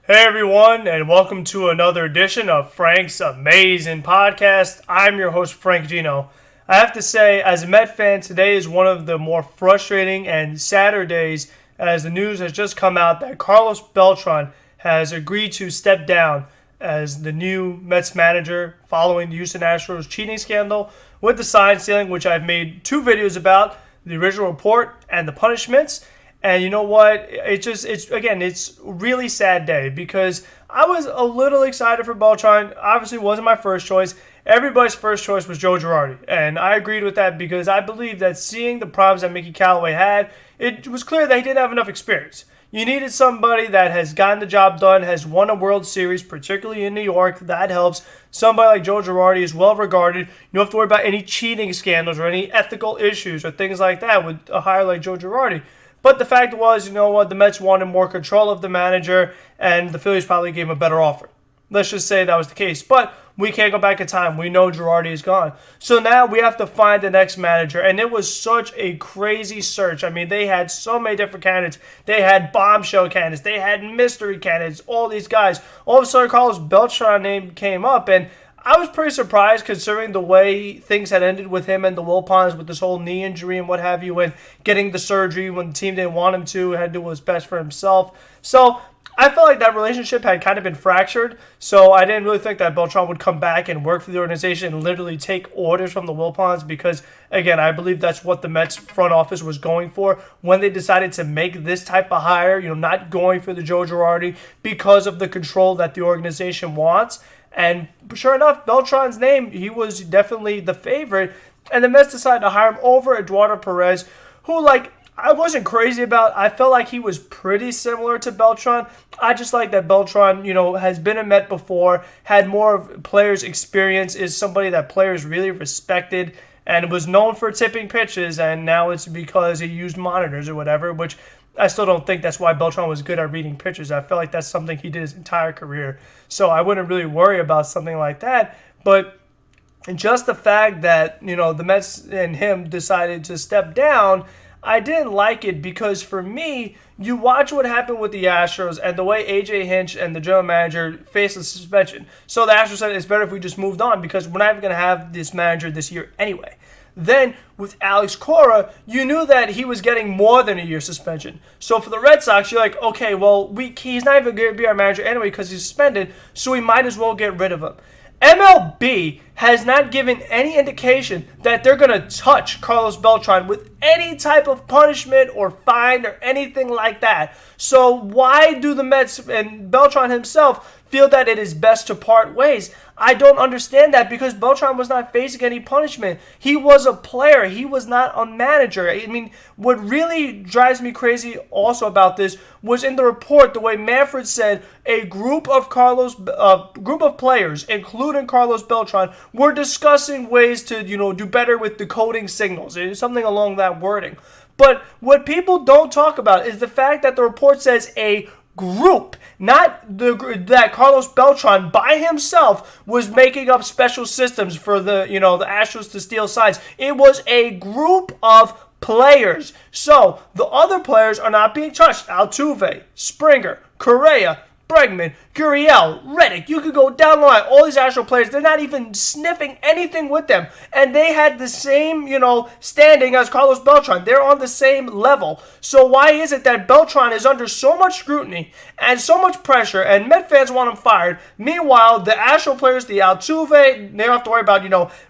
Hey everyone, and welcome to another edition of Frank's Amazing Podcast. I'm your host, Frank Gino. I have to say, as a Met fan, today is one of the more frustrating and sadder days as the news has just come out that Carlos Beltran has agreed to step down as the new Mets manager following the Houston Astros cheating scandal with the sign stealing, which I've made two videos about, the original report and the punishments. And you know what? It's really sad day because I was a little excited for Beltran. Obviously, wasn't my first choice. Everybody's first choice was Joe Girardi, and I agreed with that because I believe that seeing the problems that Mickey Callaway had, it was clear that he didn't have enough experience. You needed somebody that has gotten the job done, has won a World Series, particularly in New York. That helps. Somebody like Joe Girardi is well regarded. You don't have to worry about any cheating scandals or any ethical issues or things like that with a hire like Joe Girardi. But the fact was, you know what, the Mets wanted more control of the manager, and the Phillies probably gave him a better offer. Let's just say that was the case. But we can't go back in time. We know Girardi is gone. So now we have to find the next manager, and it was such a crazy search. I mean, they had so many different candidates. They had bombshell candidates. They had mystery candidates, all these guys. All of a sudden, Carlos Beltran name came up, and I was pretty surprised considering the way things had ended with him and the Wilpons with this whole knee injury and what have you, and getting the surgery when the team didn't want him to, had to do what's best for himself. So I felt like that relationship had kind of been fractured, so I didn't really think that Beltran would come back and work for the organization and literally take orders from the Wilpons because, again, I believe that's what the Mets front office was going for when they decided to make this type of hire, not going for the Joe Girardi because of the control that the organization wants. And sure enough, Beltran's name, he was definitely the favorite. And the Mets decided to hire him over Eduardo Perez, who, I wasn't crazy about. I felt like he was pretty similar to Beltran. I just like that Beltran, has been a Met before, had more of players' experience, is somebody that players really respected, and was known for tipping pitches, and now it's because he used monitors or whatever, which I still don't think that's why Beltran was good at reading pitches. I feel like that's something he did his entire career. So I wouldn't really worry about something like that. But just the fact that, the Mets and him decided to step down, I didn't like it because for me, you watch what happened with the Astros and the way A.J. Hinch and the general manager faced a suspension. So the Astros said it's better if we just moved on because we're not even going to have this manager this year anyway. Then, with Alex Cora, you knew that he was getting more than a year suspension. So for the Red Sox, you're like, okay, well, he's not even going to be our manager anyway because he's suspended, so we might as well get rid of him. MLB has not given any indication that they're going to touch Carlos Beltran with any type of punishment or fine or anything like that. So why do the Mets and Beltran himself feel that it is best to part ways? I don't understand that because Beltran was not facing any punishment. He was a player. He was not a manager. I mean, what really drives me crazy also about this was in the report, the way Manfred said a group of players, including Carlos Beltran, were discussing ways to, do better with decoding signals. Something along that wording. But what people don't talk about is the fact that the report says a group, not that Carlos Beltran by himself was making up special systems for the Astros to steal signs. It was a group of players. So the other players are not being touched. Altuve, Springer, Correa, Bregman, Gurriel, Reddick, you could go down the line. All these Astro players, they're not even sniffing anything with them. And they had the same, standing as Carlos Beltran. They're on the same level. So why is it that Beltran is under so much scrutiny and so much pressure and Met fans want him fired? Meanwhile, the Astro players, the Altuve, they don't have to worry about,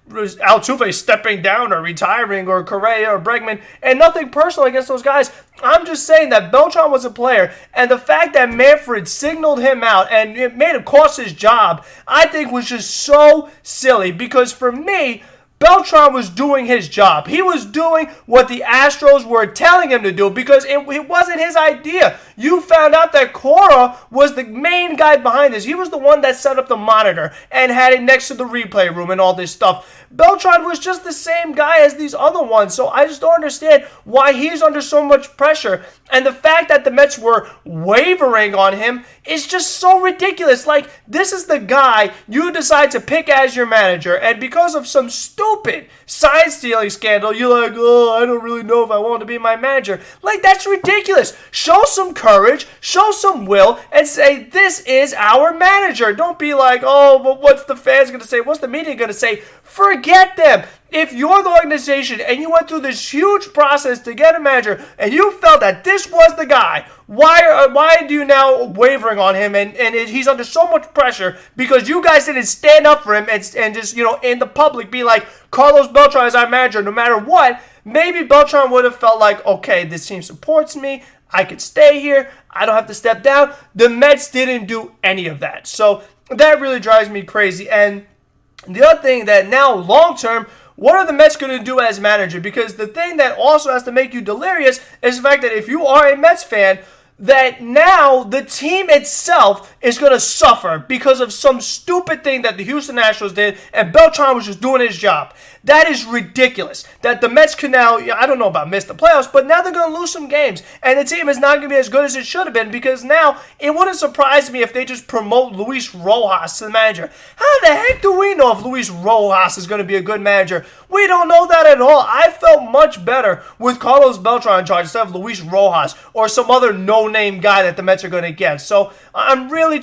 Altuve stepping down or retiring or Correa or Bregman. And nothing personal against those guys. I'm just saying that Beltran was a player, and the fact that Manfred signaled him out and it made him cost his job, I think was just so silly because for me, Beltran was doing his job. He was doing what the Astros were telling him to do because it wasn't his idea. You found out that Cora was the main guy behind this. He was the one that set up the monitor and had it next to the replay room and all this stuff. Beltran was just the same guy as these other ones, so I just don't understand why he's under so much pressure. And the fact that the Mets were wavering on him is just so ridiculous. Like, this is the guy you decide to pick as your manager, and because of some stupid stupid. Sign stealing scandal. You're like, oh, I don't really know if I want to be my manager. Like, that's ridiculous. Show some courage, show some will, and say, this is our manager. Don't be like, oh, well, what's the fans going to say? What's the media going to say? Forget them. If you're the organization and you went through this huge process to get a manager and you felt that this was the guy, why do you now wavering on him and he's under so much pressure because you guys didn't stand up for him and just, in the public be like, Carlos Beltran is our manager no matter what? Maybe Beltran would have felt like, okay, this team supports me. I could stay here. I don't have to step down. The Mets didn't do any of that. So that really drives me crazy. And the other thing that now long-term, what are the Mets going to do as manager? Because the thing that also has to make you delirious is the fact that if you are a Mets fan, that now the team itself is going to suffer because of some stupid thing that the Houston Nationals did, and Beltran was just doing his job. That is ridiculous. That the Mets can now, I don't know about miss the playoffs, but now they're going to lose some games, and the team is not going to be as good as it should have been because now it wouldn't surprise me if they just promote Luis Rojas to the manager. How the heck do we know if Luis Rojas is going to be a good manager? We don't know that at all. I felt much better with Carlos Beltran in charge instead of Luis Rojas or some other no-name guy that the Mets are going to get. So I'm really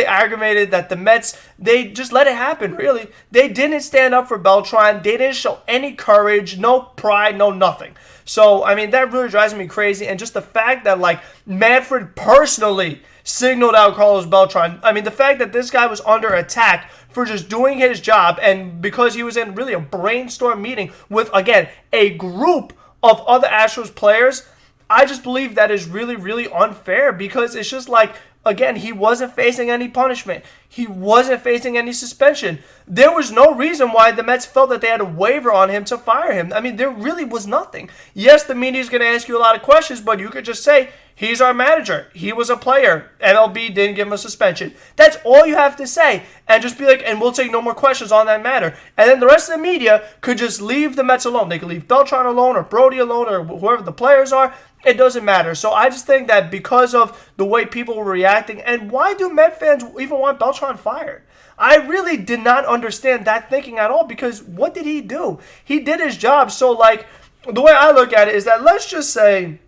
aggravated that the Mets, they just let it happen, really. They didn't stand up for Beltran. They didn't show any courage, no pride, no nothing. So, that really drives me crazy. And just the fact that, Manfred personally signaled out Carlos Beltran. The fact that this guy was under attack for just doing his job and because he was in really a brainstorm meeting with, again, a group of other Astros players, I just believe that is really, really unfair because it's just like, again, he wasn't facing any punishment. He wasn't facing any suspension. There was no reason why the Mets felt that they had to waiver on him to fire him. There really was nothing. Yes, the media is going to ask you a lot of questions, but you could just say, he's our manager. He was a player. MLB didn't give him a suspension. That's all you have to say. And just be like, and we'll take no more questions on that matter. And then the rest of the media could just leave the Mets alone. They could leave Beltran alone or Brody alone or whoever the players are. It doesn't matter. So I just think that because of the way people were reacting, and why do Met fans even want Beltran fired? I really did not understand that thinking at all because what did he do? He did his job. So, the way I look at it is that let's just say,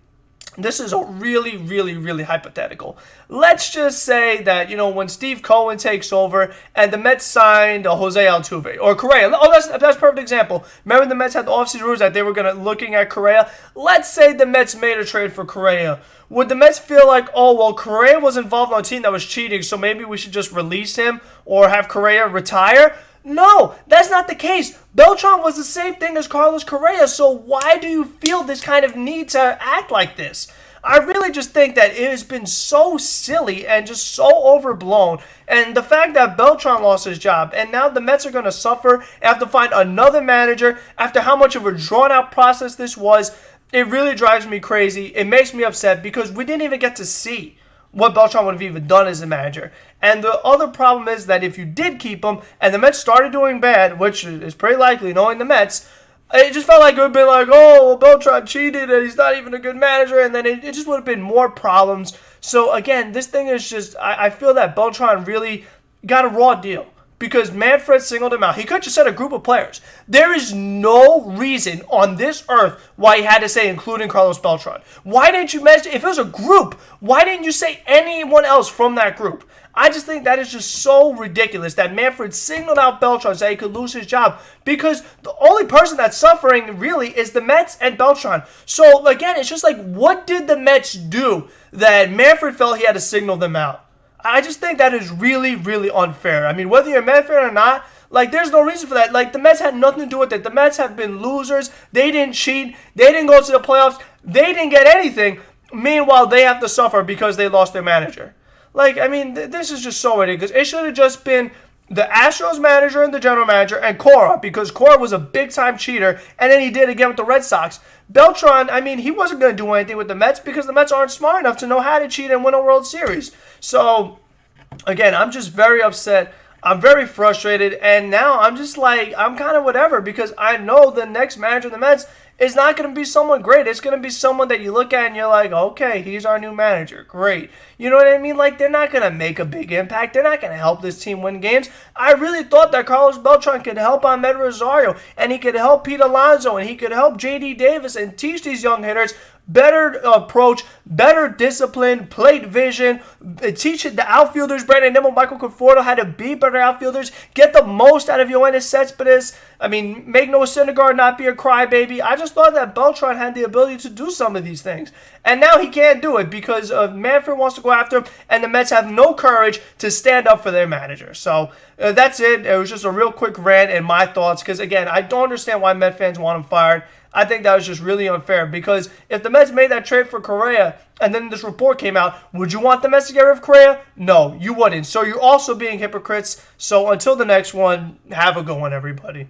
this is a really, really, really hypothetical. Let's just say that, when Steve Cohen takes over and the Mets signed Jose Altuve or Correa. Oh, that's a perfect example. Remember the Mets had the offseason rules that they were looking at Correa? Let's say the Mets made a trade for Correa. Would the Mets feel like, oh, well, Correa was involved on a team that was cheating, so maybe we should just release him or have Correa retire? No, that's not the case. Beltran was the same thing as Carlos Correa, so why do you feel this kind of need to act like this? I really just think that it has been so silly and just so overblown. And the fact that Beltran lost his job and now the Mets are going to suffer and have to find another manager after how much of a drawn-out process this was, it really drives me crazy. It makes me upset because we didn't even get to see what Beltran would have even done as a manager. And the other problem is that if you did keep him and the Mets started doing bad, which is pretty likely knowing the Mets, it just felt like it would have been like, oh, well, Beltran cheated and he's not even a good manager, and then it just would have been more problems. So again, this thing is just, I feel that Beltran really got a raw deal because Manfred singled him out. He could just said a group of players. There is no reason on this earth why he had to say including Carlos Beltran. Why didn't you mention, if it was a group, why didn't you say anyone else from that group? I just think that is just so ridiculous that Manfred singled out Beltran so he could lose his job because the only person that's suffering really is the Mets and Beltran. So again, it's just like, what did the Mets do that Manfred felt he had to signal them out? I just think that is really, really unfair. Whether you're a Met fan or not, there's no reason for that. The Mets had nothing to do with it. The Mets have been losers. They didn't cheat. They didn't go to the playoffs. They didn't get anything. Meanwhile, they have to suffer because they lost their manager. This is just so ridiculous. It should have just been the Astros manager and the general manager and Cora because Cora was a big-time cheater, and then he did again with the Red Sox. Beltran, he wasn't going to do anything with the Mets because the Mets aren't smart enough to know how to cheat and win a World Series. So, again, I'm just very upset. I'm very frustrated, and now I'm just like, I'm kind of whatever, because I know the next manager of the Mets is not going to be someone great. It's going to be someone that you look at and you're like, okay, he's our new manager. Great. You know what I mean? Like, they're not going to make a big impact. They're not going to help this team win games. I really thought that Carlos Beltran could help Ahmed Rosario, and he could help Pete Alonso, and he could help J.D. Davis and teach these young hitters better approach, better discipline, plate vision, teach the outfielders, Brandon Nimmo, Michael Conforto, how to be better outfielders, get the most out of Yoenis Cespedes. I mean, make Noah Syndergaard not be a crybaby. I just thought that Beltran had the ability to do some of these things. And now he can't do it because Manfred wants to go after him, and the Mets have no courage to stand up for their manager. So that's it. It was just a real quick rant and my thoughts because, again, I don't understand why Met fans want him fired. I think that was just really unfair because if the Mets made that trade for Correa and then this report came out, would you want the Mets to get rid of Correa? No, you wouldn't. So you're also being hypocrites. So until the next one, have a good one, everybody.